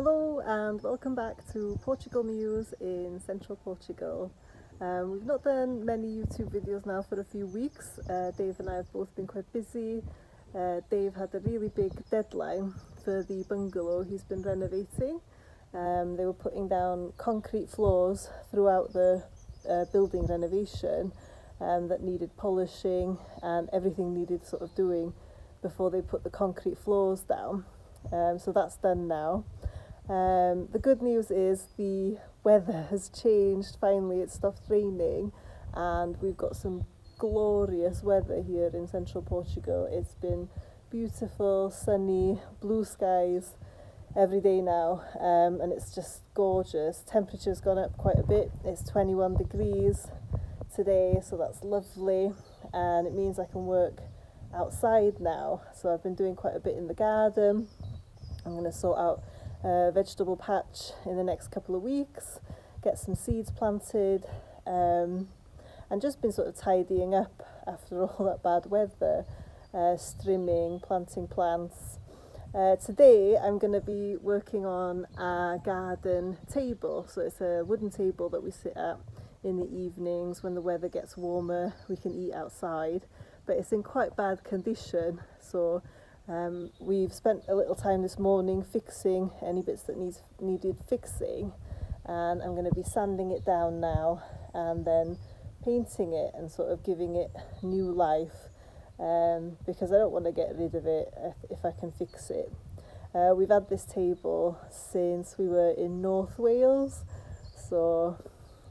Hello and welcome back to Portugal Muse in central Portugal. We've not done many YouTube videos now for a few weeks. Dave and I have both been quite busy. Dave had a really big deadline for the bungalow he's been renovating. They were putting down concrete floors throughout the building renovation that needed polishing, and everything needed sort of doing before they put the concrete floors down. So that's done now. The good news is the weather has changed. Finally, it stopped raining and we've got some glorious weather here in central Portugal. It's been beautiful, sunny, blue skies every day now, and it's just gorgeous. Temperature's gone up quite a bit. It's 21 degrees today, so that's lovely, and it means I can work outside now. So I've been doing quite a bit in the garden. I'm going to sort out a vegetable patch in the next couple of weeks, get some seeds planted, and just been sort of tidying up after all that bad weather, trimming, planting plants. Today I'm going to be working on a garden table. So it's a wooden table that we sit at in the evenings when the weather gets warmer. We can eat outside, but it's in quite bad condition, so we've spent a little time this morning fixing any bits that needed fixing, and I'm going to be sanding it down now and then painting it and sort of giving it new life, because I don't want to get rid of it if I can fix it. We've had this table since we were in North Wales, so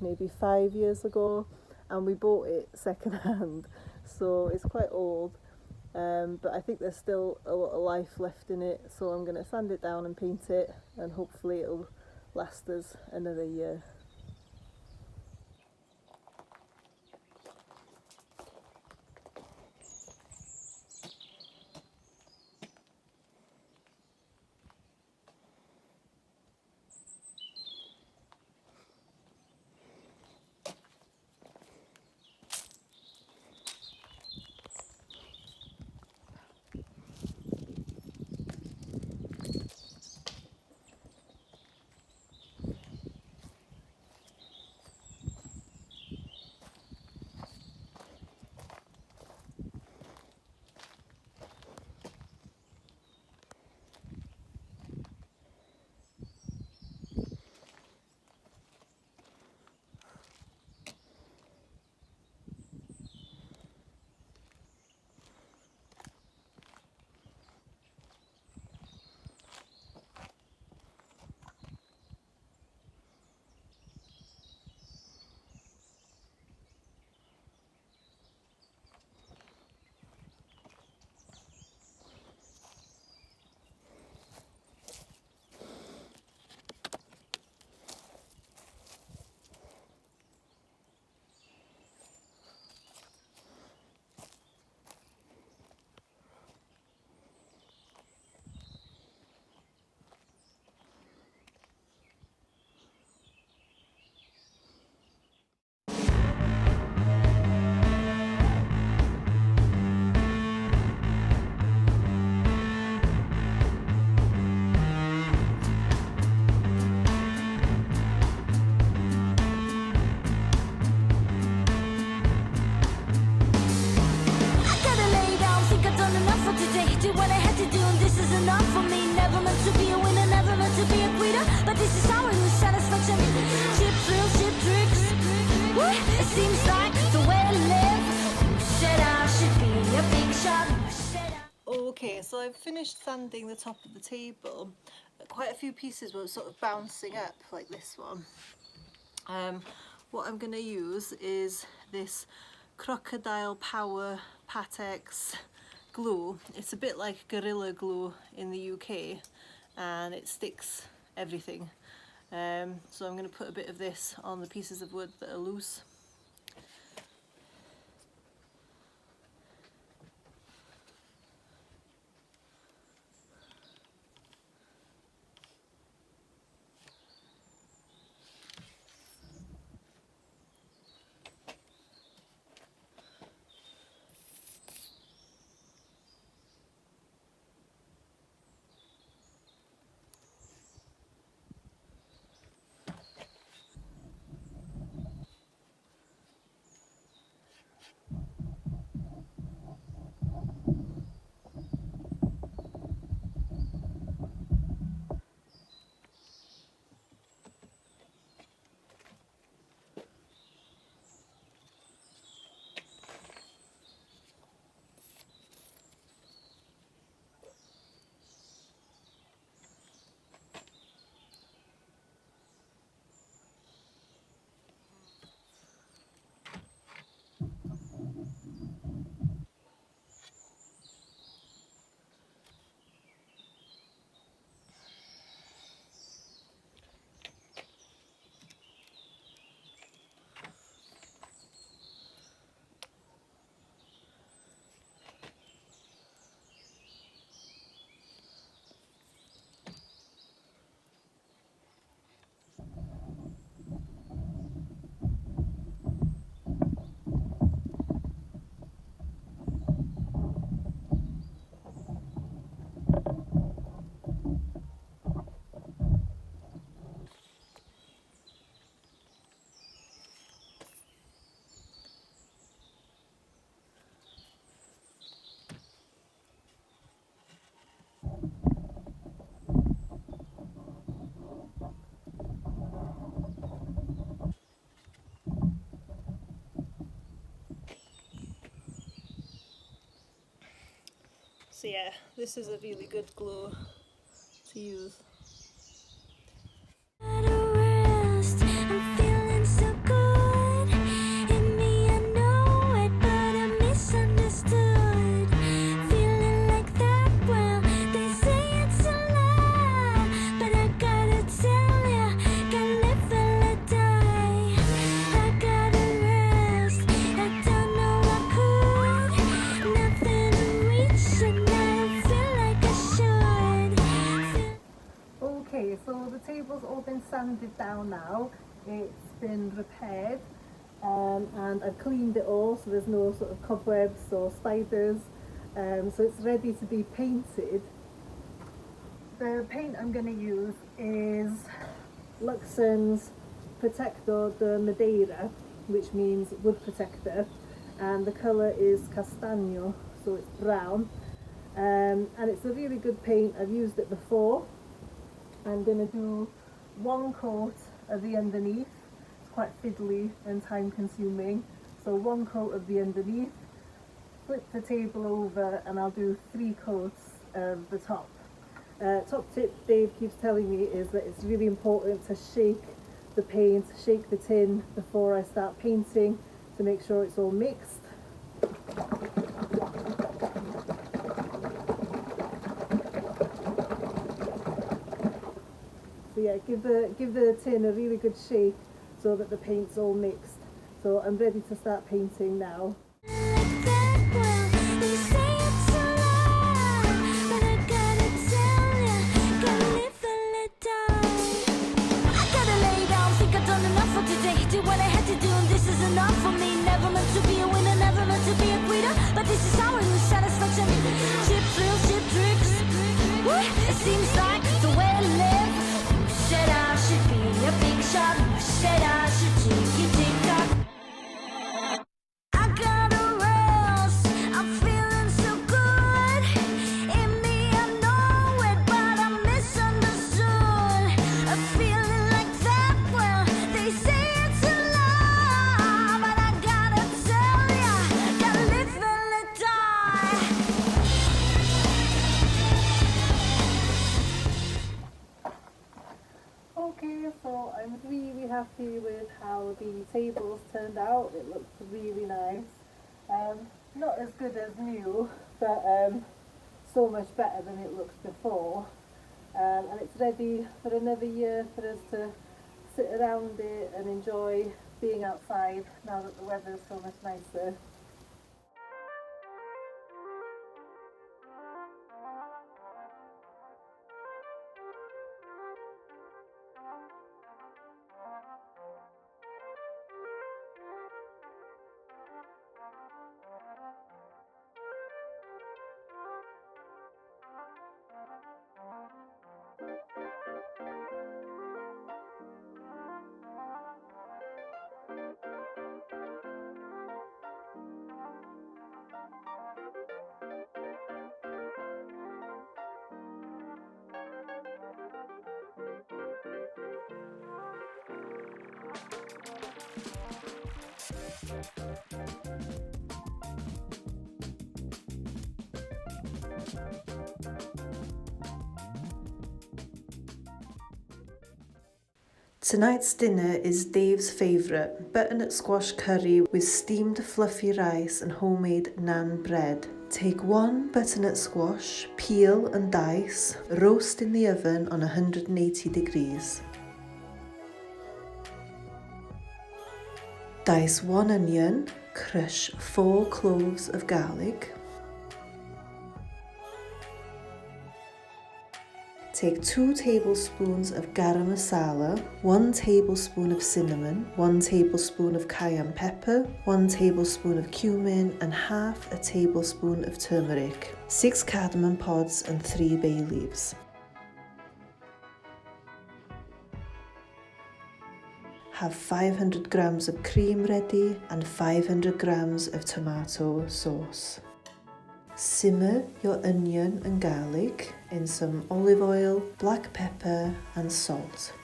maybe 5 years ago, and we bought it second hand, so it's quite old. But I think there's still a lot of life left in it, so I'm going to sand it down and paint it, and hopefully it'll last us another year. Okay, so I've finished sanding the top of the table. Quite a few pieces were sort of bouncing up, like this one. What I'm going to use is this Crocodile Power Patex glue. It's a bit like Gorilla Glue in the UK, and it sticks everything. So I'm going to put a bit of this on the pieces of wood that are loose. So yeah, this is a really good glue to use. Okay, so the table's all been sanded down now. It's been repaired, and I've cleaned it all so there's no sort of cobwebs or spiders, so it's ready to be painted. The paint I'm going to use is Luxon's Protector de Madeira, which means wood protector, and the colour is Castaño, so it's brown, and it's a really good paint. I've used it before. I'm going to do one coat of the underneath. It's quite fiddly and time consuming, so one coat of the underneath, flip the table over, and I'll do 3 coats of the top. Top tip Dave keeps telling me is that it's really important to shake the paint, shake the tin before I start painting to make sure it's all mixed. So yeah, give the tin a really good shake so that the paint's all mixed. So I'm ready to start painting now. But this is our new satisfaction. Chip thrills, chip tricks. It seems like the way to live. Who said I should be a big shot? Who said I should take it tick-tock? I got a rails. I'm feeling so good. In me I know it, but I'm misunderstood. A feeling like that, well, they say it's a lie, but I gotta tell ya, gotta live and let die. Okay, so I'm really happy with how the tables turned out. It looks really nice. Not as good as new, but so much better than it looked before. And it's ready for another year for us to sit around it and enjoy being outside now that the weather's so much nicer. Tonight's dinner is Dave's favourite, butternut squash curry with steamed fluffy rice and homemade naan bread. Take 1 butternut squash, peel and dice, roast in the oven on 180 degrees. Dice 1 onion, crush 4 cloves of garlic. Take 2 tablespoons of garam masala, 1 tablespoon of cinnamon, 1 tablespoon of cayenne pepper, 1 tablespoon of cumin and half a tablespoon of turmeric, 6 cardamom pods and 3 bay leaves. Have 500 grams of cream ready and 500 grams of tomato sauce. Simmer your onion and garlic in some olive oil, black pepper and salt.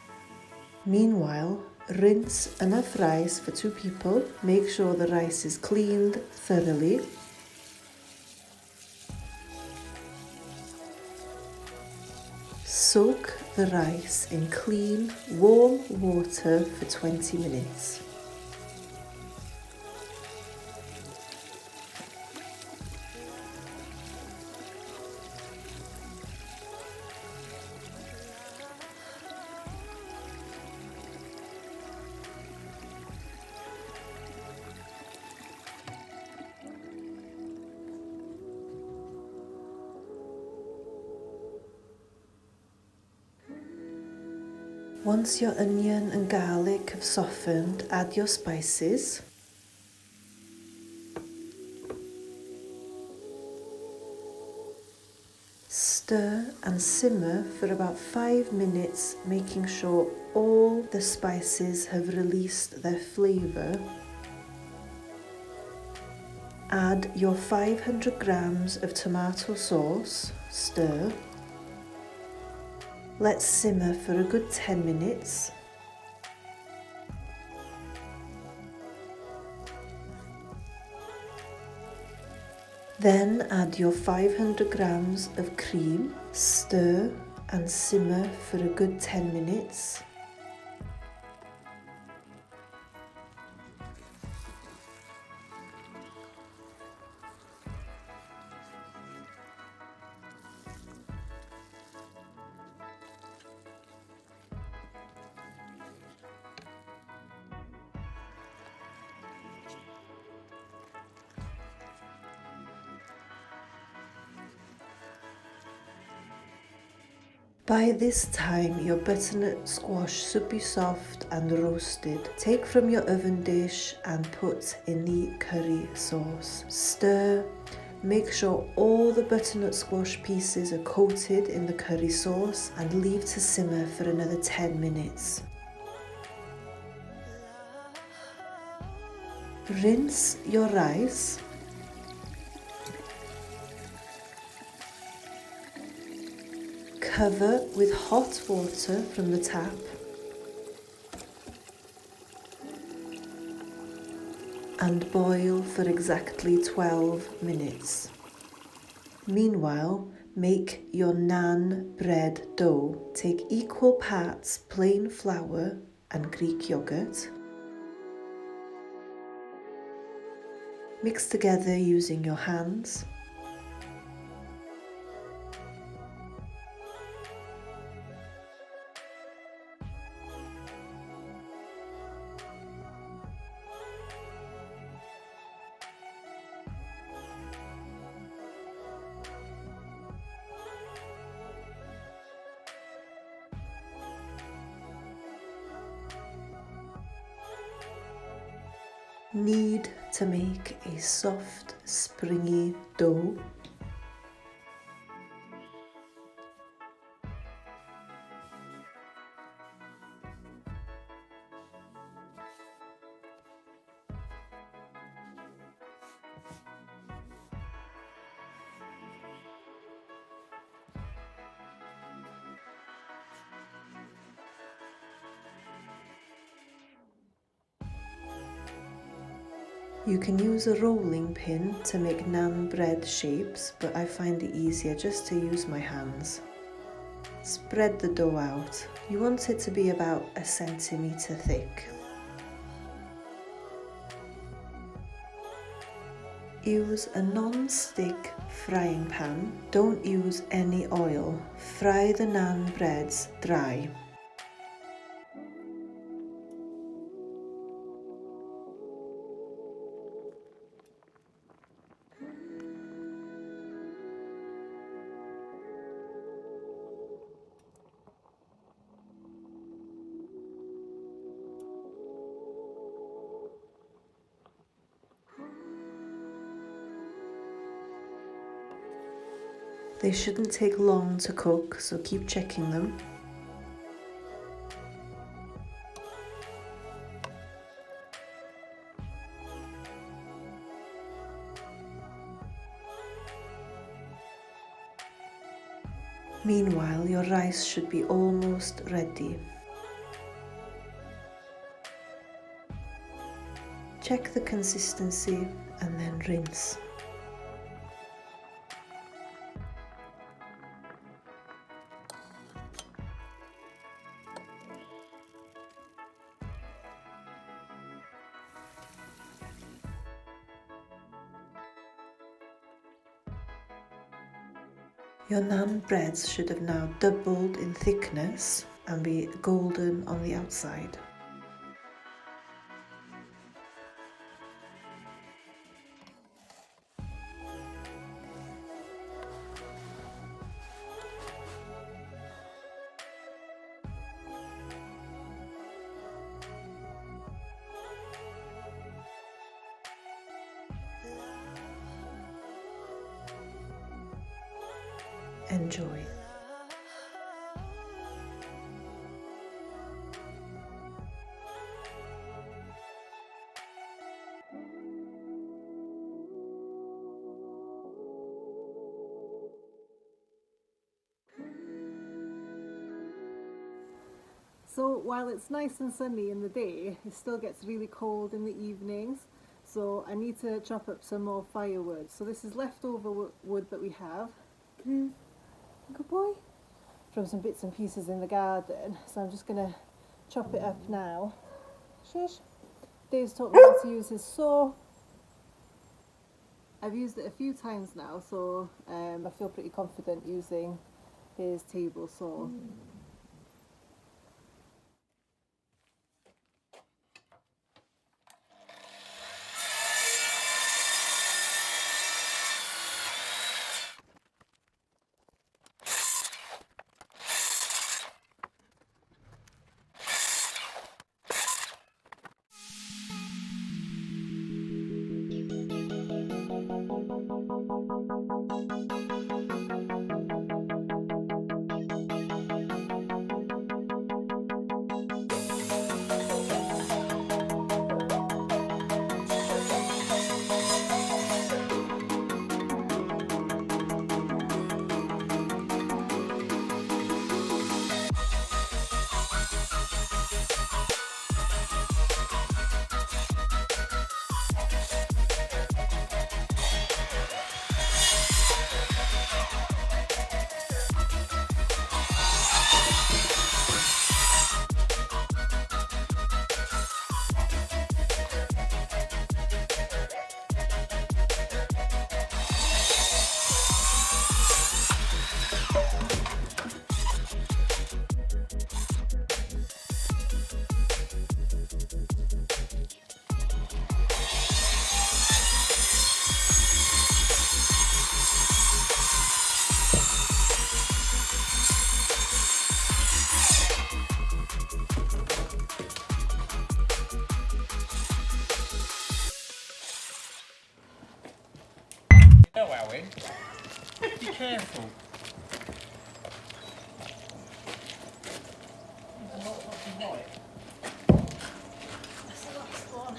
Meanwhile, rinse enough rice for 2 people. Make sure the rice is cleaned thoroughly. Soak the rice in clean, warm water for 20 minutes. Once your onion and garlic have softened, add your spices. Stir and simmer for about 5 minutes, making sure all the spices have released their flavour. Add your 500 grams of tomato sauce, stir. Let's simmer for a good 10 minutes. Then add your 500 grams of cream, stir and simmer for a good 10 minutes. By this time, your butternut squash should be soft and roasted. Take from your oven dish and put in the curry sauce. Stir. Make sure all the butternut squash pieces are coated in the curry sauce and leave to simmer for another 10 minutes. Rinse your rice. Cover with hot water from the tap. And boil for exactly 12 minutes. Meanwhile, make your naan bread dough. Take equal parts plain flour and Greek yogurt. Mix together using your hands. Knead to make a soft, springy dough. You can use a rolling pin to make naan bread shapes, but I find it easier just to use my hands. Spread the dough out. You want it to be about 1 centimetre thick. Use a non-stick frying pan. Don't use any oil. Fry the naan breads dry. They shouldn't take long to cook, so keep checking them. Meanwhile, your rice should be almost ready. Check the consistency and then rinse. Your naan breads should have now doubled in thickness and be golden on the outside. Enjoy. So while it's nice and sunny in the day, it still gets really cold in the evenings. So I need to chop up some more firewood. So this is leftover wood that we have. Good boy. From some bits and pieces in the garden. So I'm just going to chop it up now. Shush. Dave's taught me how to use his saw. I've used it a few times now, so I feel pretty confident using his table saw. Go, Owen. Be careful. There's a lot of right. That's the last one.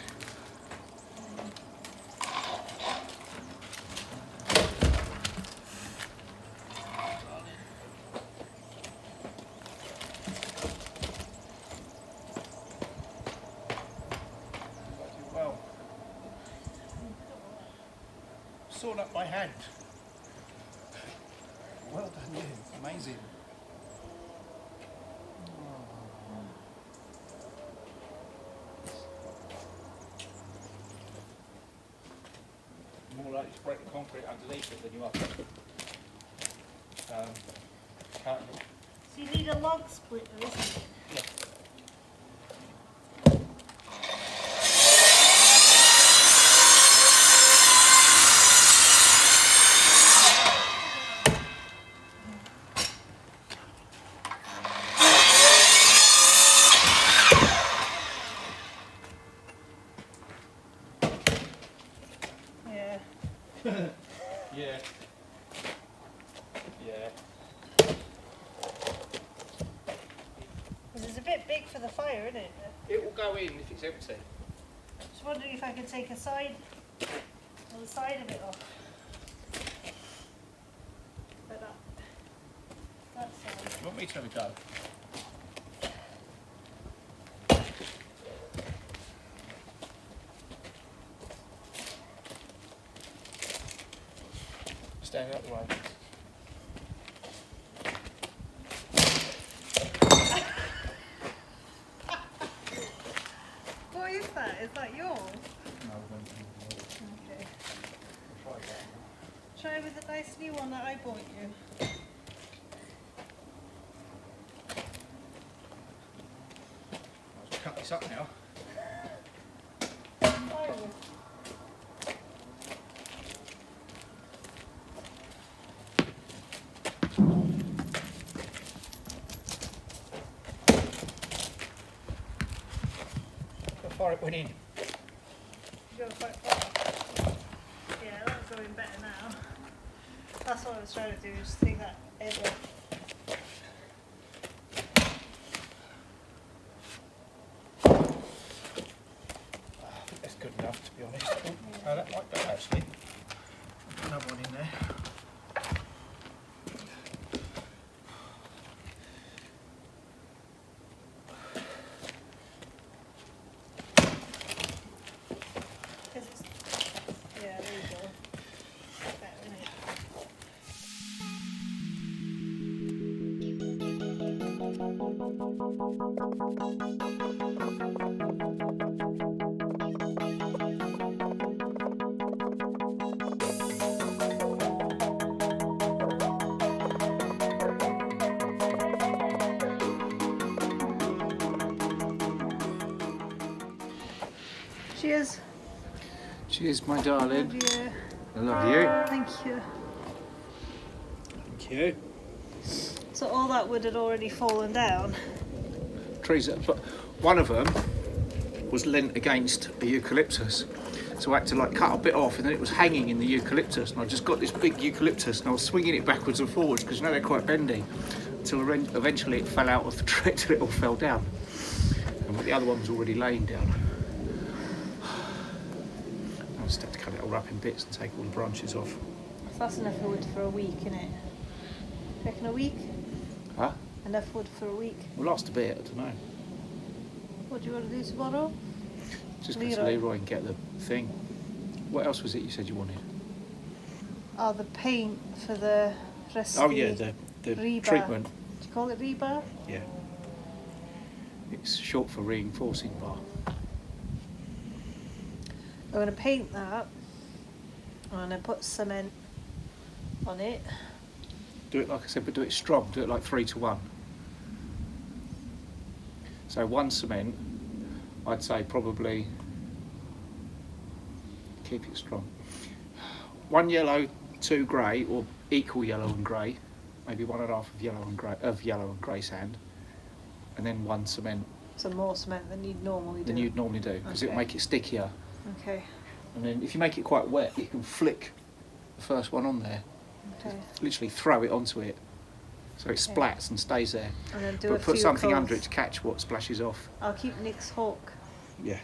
Well, sawed up by hand. Well done, you. Amazing. More likely to break the concrete underneath it than you are. Can't. So you need a log splitter, isn't it? Yeah. Yeah. Yeah. Because it's a bit big for the fire, isn't it? It will go in if it's empty. Just wondering if I could take the side of it off. Like that side. You want me to have a go? Stand out the way. What is that? Is that yours? No, Okay. try that. Try with the nice new one that I bought you. this up now. How far it went in. Going quite far. Yeah, that's going better now. That's what I was trying to do, just take that edge off. That's good enough, to be honest. Oh, that might go actually. Another one in there. Yeah, there you go. Better, isn't it? Cheers. Cheers, my darling. Love you. I love you. Thank you. Thank you. So all that wood had already fallen down. Trees, but one of them was leant against a eucalyptus, so I had to like cut a bit off, and then it was hanging in the eucalyptus, and I just got this big eucalyptus, and I was swinging it backwards and forwards because you know they're quite bendy, until eventually it fell out of the tree till it all fell down, and the other one was already laying down. I just had to cut it all up in bits and take all the branches off. That's enough wood for a week, innit? Reckon a week? Huh? Enough wood for a week. Will last a bit, I don't know. What do you want to do tomorrow? Just go to Leroy. Leroy and get the thing. What else was it you said you wanted? Oh, the paint for the rusty Oh yeah, the rebar. treatment. Do you call it rebar? Yeah. It's short for reinforcing bar. I'm going to paint that. I'm going to put cement on it. Do it like I said, but do it strong. Do it like 3 to 1. So 1 cement, I'd say probably keep it strong. 1 yellow, 2 grey, or equal yellow and grey. Maybe 1.5 of yellow and grey sand, and then 1 cement. So more cement than you'd normally do. Than you'd normally do, because it'll Okay. make it stickier. Okay. And then if you make it quite wet, you can flick the first one on there. Okay. Literally throw it onto it, so it Okay. splats and stays there. And then do But a put few something coats. under it to catch what splashes off. I'll keep Nick's hawk. Yeah.